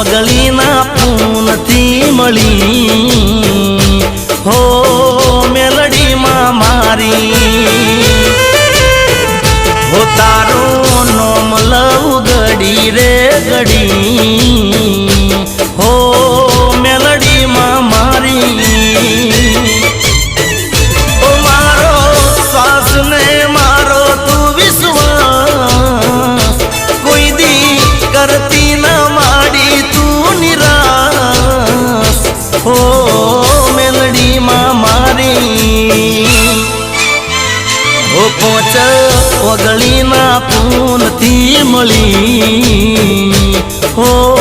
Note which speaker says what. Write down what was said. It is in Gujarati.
Speaker 1: ઓગળીના પૂનથી મળી હો મેલડીમાં મારી હો તારું નોમ લવ ગડી રે ગડી હો મેલડીમાં મારી ઓ મારો શ્વાસ ને મારો તું વિશ્વાસ કોઈ દી કરતી ના માડી તું નિરાશ હો મેલડીમાં મારી ઓ પોચ ઓગળીના પૂનથી મળી હો